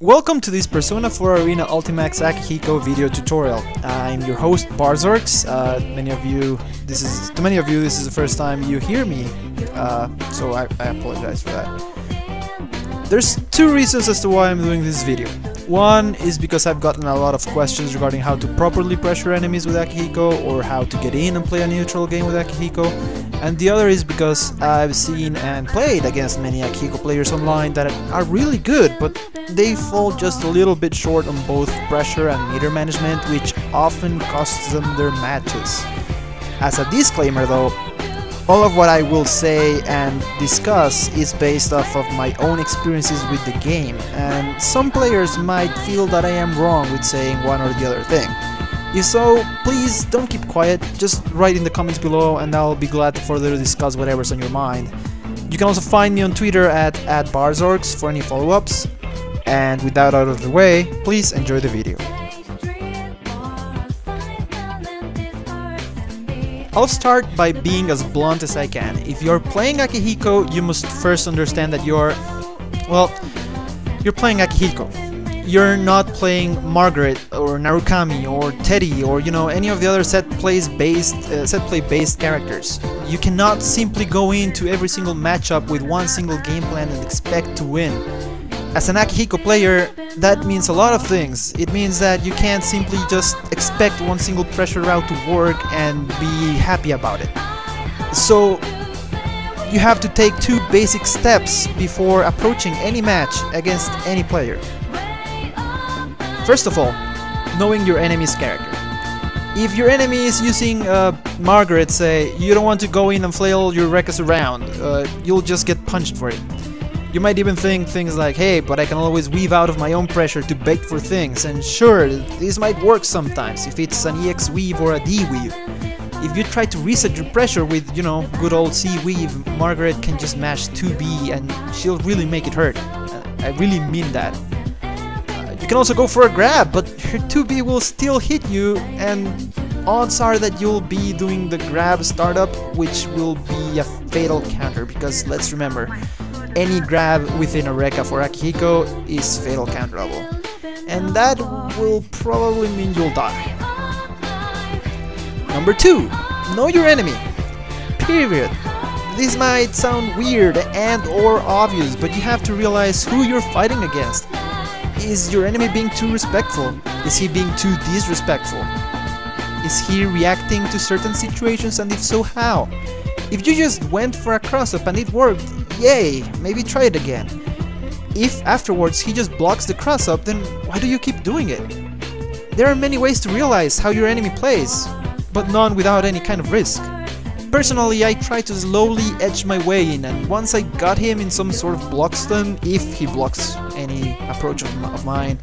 Welcome to this Persona 4 Arena Ultimax Akihiko video tutorial. I'm your host Barzorx. To many of you, this is the first time you hear me, so I apologize for that. There's two reasons as to why I'm doing this video. One is because I've gotten a lot of questions regarding how to properly pressure enemies with Akihiko, or how to get in and play a neutral game with Akihiko. And the other is because I've seen and played against many Akihiko players online that are really good, but they fall just a little bit short on both pressure and meter management, which often costs them their matches. As a disclaimer though, all of what I will say and discuss is based off of my own experiences with the game, and some players might feel that I am wrong with saying one or the other thing. If so, please don't keep quiet, just write in the comments below and I'll be glad to further discuss whatever's on your mind. You can also find me on Twitter at @Barzorx for any follow-ups. And with that out of the way, please enjoy the video. I'll start by being as blunt as I can. If you're playing Akihiko, you must first understand that you're playing Akihiko. You're not playing Margaret or Narukami or Teddy or any of the other set play based characters. You cannot simply go into every single matchup with one single game plan and expect to win. As an Akihiko player, that means a lot of things. It means that you can't simply just expect one single pressure route to work and be happy about it. So you have to take two basic steps before approaching any match against any player. First of all, knowing your enemy's character. If your enemy is using Margaret, say, you don't want to go in and flail your Rekkas around. You'll just get punched for it. You might even think things like, hey, but I can always weave out of my own pressure to bait for things, and sure, this might work sometimes if it's an EX weave or a D weave. If you try to reset your pressure with, good old C weave, Margaret can just mash 2B and she'll really make it hurt. I really mean that. You can also go for a grab, but her 2B will still hit you, and odds are that you'll be doing the grab startup, which will be a fatal counter, because let's remember, any grab within a Rekka for Akihiko is fatal counterable, and that will probably mean you'll die. Number 2. Know your enemy. Period. This might sound weird and or obvious, but you have to realize who you're fighting against. Is your enemy being too respectful? Is he being too disrespectful? Is he reacting to certain situations, and if so, how? If you just went for a cross-up and it worked, yay, maybe try it again. If afterwards he just blocks the cross-up, then why do you keep doing it? There are many ways to realize how your enemy plays, but none without any kind of risk. Personally, I try to slowly edge my way in, and once I got him in some sort of block stun, if he blocks any approach of mine,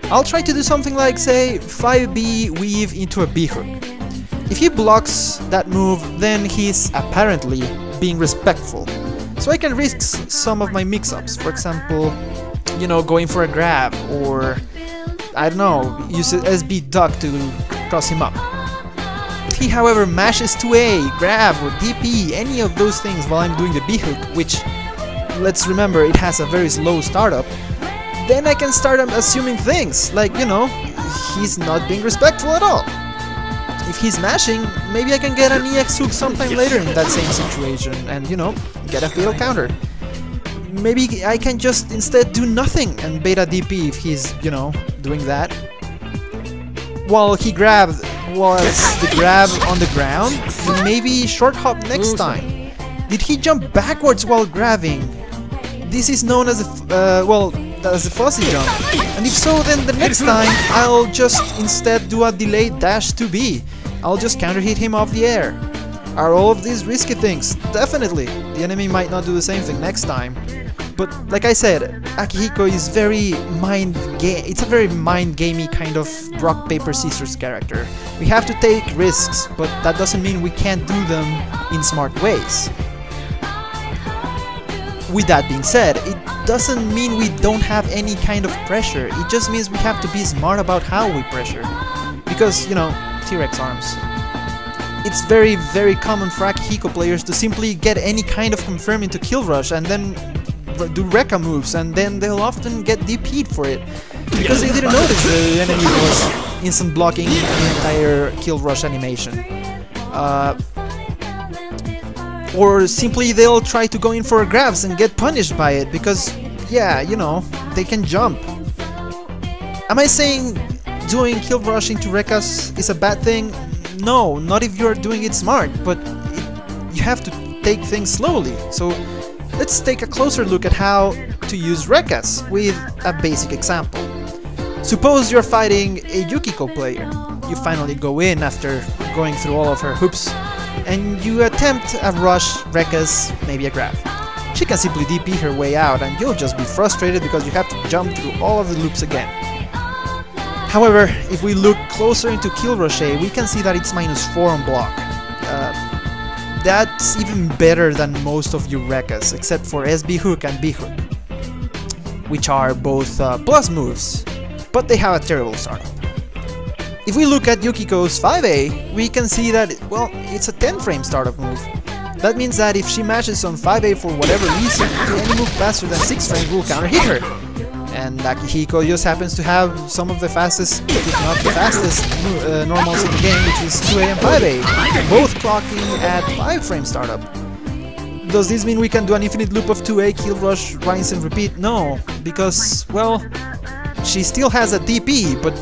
I'll try to do something like, say, 5B weave into a B hook. If he blocks that move, then he's apparently being respectful. So I can risk some of my mix-ups, for example, going for a grab, or, I don't know, use an SB duck to cross him up. If he, however, mashes 2A, grab, or DP, any of those things while I'm doing the B hook, which, let's remember, it has a very slow startup, then I can start assuming things, like, he's not being respectful at all. If he's mashing, maybe I can get an EX hook sometime later in that same situation and, get a fatal counter. Maybe I can just instead do nothing and bait a DP if he's, doing that. While the grab on the ground, maybe short hop next time. Did he jump backwards while grabbing? This is known as a fuzzy jump. And if so, then the next time I'll just instead do a delayed dash to B. I'll just counter hit him off the air. Are all of these risky things? Definitely. The enemy might not do the same thing next time. But like I said, Akihiko is it's a very mind-gamey kind of rock, paper, scissors character. We have to take risks, but that doesn't mean we can't do them in smart ways. With that being said, it doesn't mean we don't have any kind of pressure. It just means we have to be smart about how we pressure. Because, T-Rex arms. It's very, very common for Akihiko players to simply get any kind of confirm into kill rush and then do Rekka moves, and then they'll often get DP'd for it because they didn't notice the enemy was instant blocking the entire kill rush animation. Or simply they'll try to go in for grabs and get punished by it because, yeah, you know, they can jump. Am I saying doing kill rush into Rekkas is a bad thing? No, not if you're doing it smart, but you have to take things slowly. So let's take a closer look at how to use Rekkas with a basic example. Suppose you're fighting a Akihiko player. You finally go in after going through all of her hoops, and you attempt a rush, Rekkas, maybe a grab. She can simply DP her way out, and you'll just be frustrated because you have to jump through all of the loops again. However, if we look closer into Kill Rush A, we can see that it's -4 on block. That's even better than most of your Rekkas, except for SB Hook and B Hook, which are both plus moves, but they have a terrible startup. If we look at Yukiko's 5A, we can see that, well, it's a 10-frame startup move. That means that if she mashes on 5A for whatever reason, any move faster than 6 frames will counter-hit her. And Akihiko just happens to have some of the fastest, if not the fastest, normals in the game, which is 2A and 5A, both clocking at 5-frame startup. Does this mean we can do an infinite loop of 2A, kill rush, rinse and repeat? No, because, well, she still has a DP, but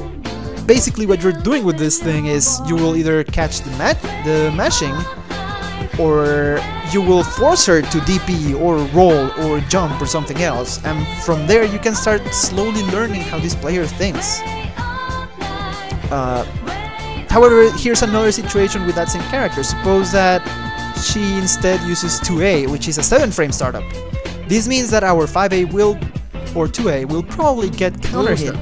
basically what you're doing with this thing is you will either catch the mashing, or you will force her to DP or roll or jump or something else, and from there you can start slowly learning how this player thinks. However, here's another situation with that same character. Suppose that she instead uses 2A, which is a 7-frame startup. This means that our 5A will, or 2A, will probably get counter-hit.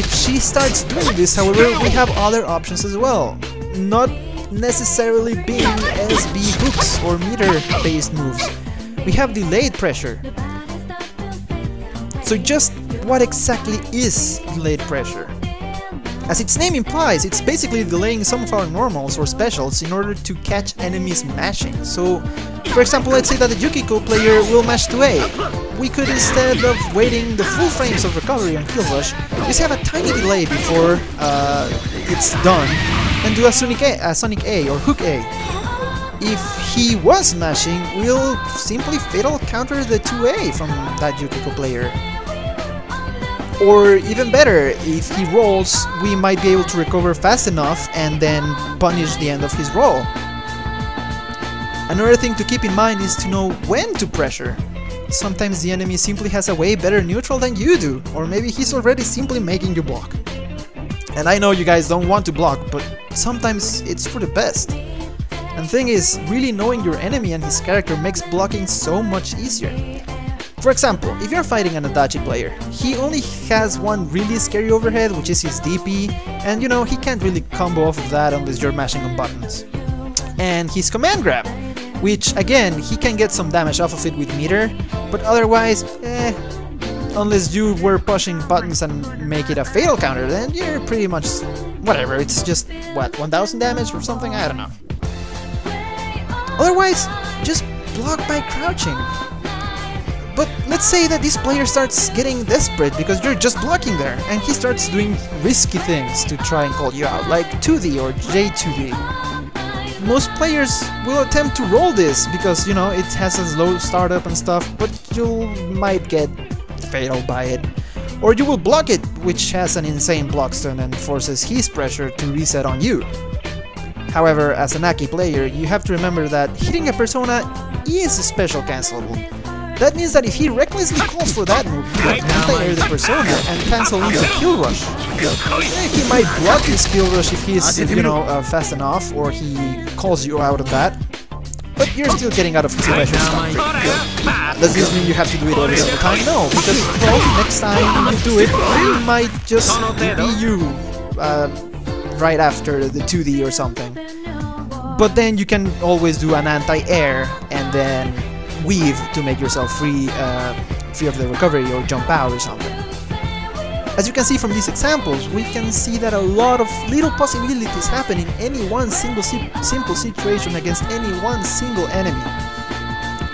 If she starts doing this, however, we have other options as well. Not necessarily being SB hooks or meter-based moves. We have delayed pressure. So just what exactly is delayed pressure? As its name implies, it's basically delaying some of our normals or specials in order to catch enemies mashing. So, for example, let's say that the Akihiko player will mash 2A. We could, instead of waiting the full frames of recovery on Kill Rush, just have a tiny delay before it's done, and do a Sonic A or Hook A. If he was mashing, we'll simply fatal counter the 2A from that Akihiko player. Or even better, if he rolls, we might be able to recover fast enough and then punish the end of his roll. Another thing to keep in mind is to know when to pressure. Sometimes the enemy simply has a way better neutral than you do, or maybe he's already simply making you block. And I know you guys don't want to block, but sometimes it's for the best. And the thing is, really knowing your enemy and his character makes blocking so much easier. For example, if you're fighting an Adachi player, he only has one really scary overhead, which is his DP, and you know, he can't really combo off of that unless you're mashing on buttons. And his command grab, which again, he can get some damage off of it with meter, but otherwise, unless you were pushing buttons and make it a fatal counter, then you're pretty much whatever, it's just, what, 1000 damage or something? I don't know. Otherwise, just block by crouching. But let's say that this player starts getting desperate because you're just blocking there, and he starts doing risky things to try and call you out, like 2D or J2D. Most players will attempt to roll this because, you know, it has a low startup and stuff, but you might get fatal by it. Or you will block it, which has an insane block stun and forces his pressure to reset on you. However, as an Aki player, you have to remember that hitting a persona is special cancelable. That means that if he recklessly calls for that move, he can anti-air the persona and cancel into Kill Rush. He might block his Kill Rush if he's, you know, fast enough, or he calls you out of that. But you're still getting out of his pressure. Does this mean you have to do it every single time? No, because, well, next time you do it, he might just DP you right after the 2D or something. But then you can always do an anti-air and then weave to make yourself free of the recovery or jump out or something. As you can see from these examples, we can see that a lot of little possibilities happen in any one simple situation against any one single enemy.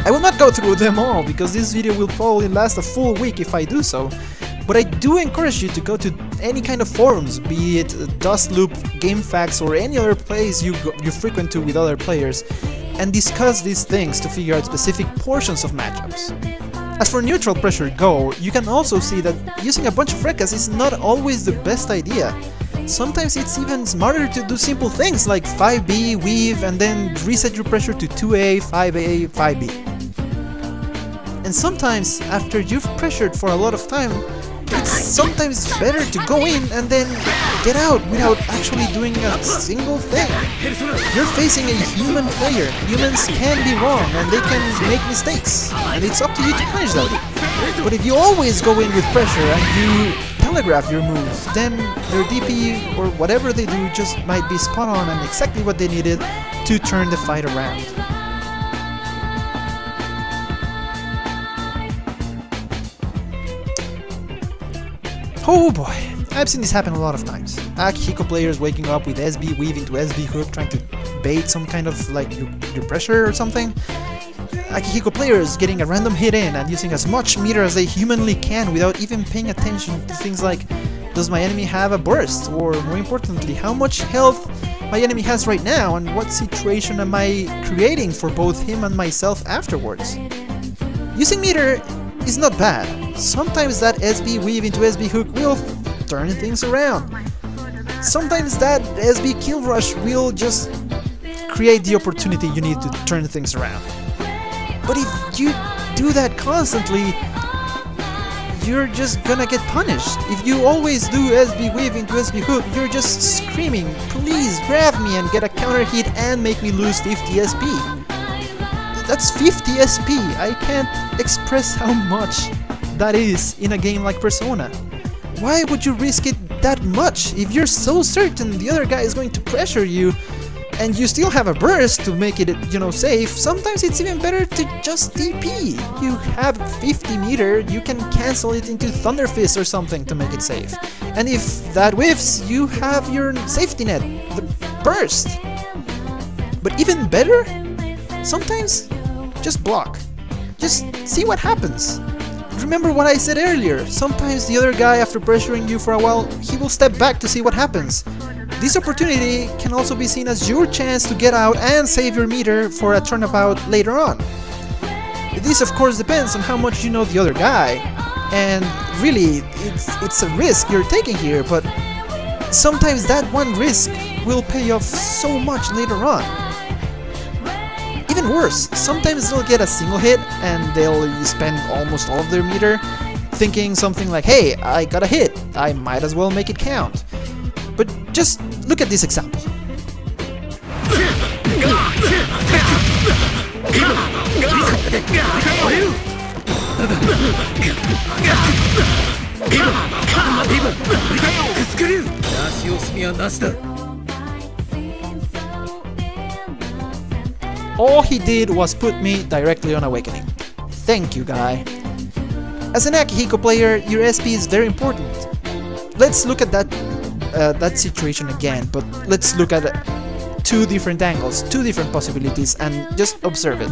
I will not go through them all, because this video will probably last a full week if I do so, but I do encourage you to go to any kind of forums, be it Dustloop, GameFAQs, or any other place you frequent to with other players, and discuss these things to figure out specific portions of matchups. As for neutral pressure go, you can also see that using a bunch of recas is not always the best idea. Sometimes it's even smarter to do simple things like 5B, weave, and then reset your pressure to 2A, 5A, 5B. And sometimes, after you've pressured for a lot of time, it's sometimes better to go in and then get out without actually doing a single thing. You're facing a human player. Humans can be wrong and they can make mistakes, and it's up to you to punish them. But if you always go in with pressure and you telegraph your moves, then their DP or whatever they do just might be spot on and exactly what they needed to turn the fight around. Oh boy, I've seen this happen a lot of times. Akihiko players waking up with SB weave into SB hook, trying to bait some kind of like your pressure or something. Akihiko players getting a random hit in and using as much meter as they humanly can without even paying attention to things like, does my enemy have a burst? Or more importantly, how much health my enemy has right now and what situation am I creating for both him and myself afterwards? Using meter is not bad. Sometimes that SB weave into SB hook will turn things around. Sometimes that SB kill rush will just create the opportunity you need to turn things around. But if you do that constantly, you're just gonna get punished. If you always do SB weave into SB hook, you're just screaming, please grab me and get a counter hit and make me lose 50 SP. That's 50 SP. I can't express how much that is in a game like Persona. Why would you risk it that much if you're so certain the other guy is going to pressure you and you still have a burst to make it, you know, safe? Sometimes it's even better to just TP. You have 50 meter, you can cancel it into Thunder Fist or something to make it safe. And if that whiffs, you have your safety net, the burst. But even better, sometimes just block. Just see what happens. Remember what I said earlier, sometimes the other guy, after pressuring you for a while, he will step back to see what happens. This opportunity can also be seen as your chance to get out and save your meter for a turnabout later on. This of course depends on how much you know the other guy, and really it's a risk you're taking here, but sometimes that one risk will pay off so much later on. Even worse, sometimes they'll get a single hit and they'll spend almost all of their meter thinking something like, hey, I got a hit, I might as well make it count. But just look at this example. All he did was put me directly on awakening. Thank you, guy. As an Akihiko player, your SP is very important. Let's look at that situation again, but let's look at two different angles, two different possibilities, and just observe it.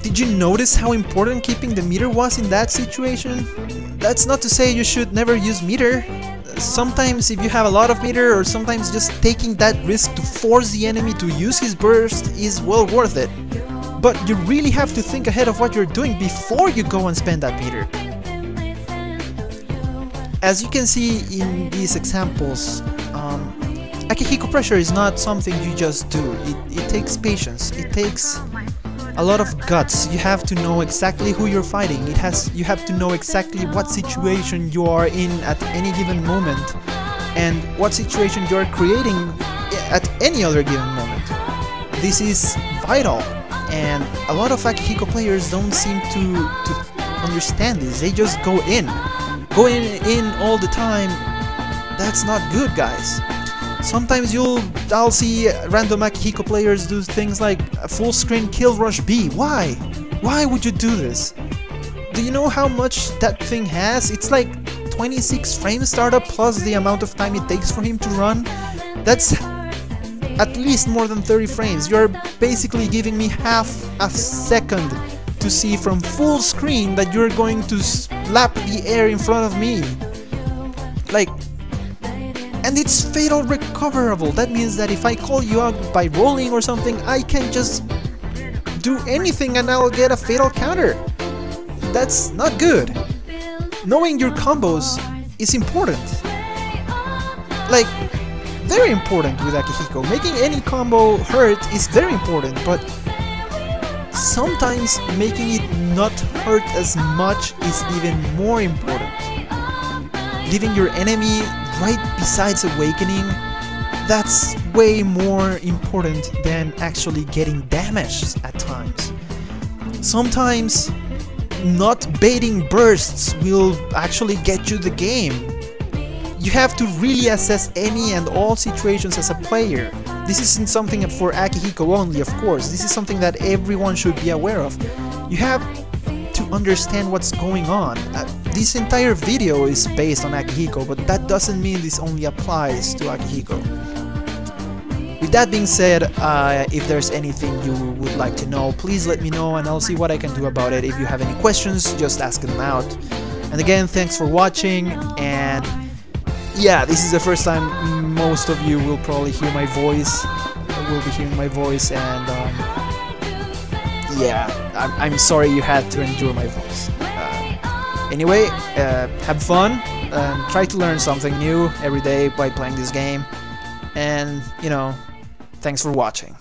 Did you notice how important keeping the meter was in that situation? That's not to say you should never use meter. Sometimes if you have a lot of meter, or sometimes just taking that risk to force the enemy to use his burst is well worth it. But you really have to think ahead of what you're doing before you go and spend that meter. As you can see in these examples, Akihiko pressure is not something you just do. It takes patience, it takes a lot of guts. You have to know exactly who you're fighting. You have to know exactly what situation you are in at any given moment and what situation you are creating at any other given moment. This is vital, and a lot of Akihiko players don't seem to understand this. They just go in. going in all the time, that's not good, guys. Sometimes I'll see random Akihiko players do things like a full screen kill rush B. Why? Why would you do this? Do you know how much that thing has? It's like 26 frame startup plus the amount of time it takes for him to run. That's at least more than 30 frames. You're basically giving me half a second to see from full screen that you're going to slap the air in front of me. Like, and it's fatal recoverable. That means that if I call you out by rolling or something, I can just do anything and I'll get a fatal counter. That's not good. Knowing your combos is important. Like, very important with Akihiko. Making any combo hurt is very important, but sometimes making it not hurt as much is even more important. Leaving your enemy right besides awakening, that's way more important than actually getting damaged at times. Sometimes not baiting bursts will actually get you the game. You have to really assess any and all situations as a player. This isn't something for Akihiko only, of course. This is something that everyone should be aware of. You have to understand what's going on. This entire video is based on Akihiko, but that doesn't mean this only applies to Akihiko. With that being said, if there's anything you would like to know, please let me know and I'll see what I can do about it. If you have any questions, just ask them out. And again, thanks for watching, and yeah, this is the first time most of you will probably hear my voice. Will be hearing my voice, and yeah, I'm sorry you had to endure my voice. Anyway, have fun, try to learn something new every day by playing this game, and you know, thanks for watching.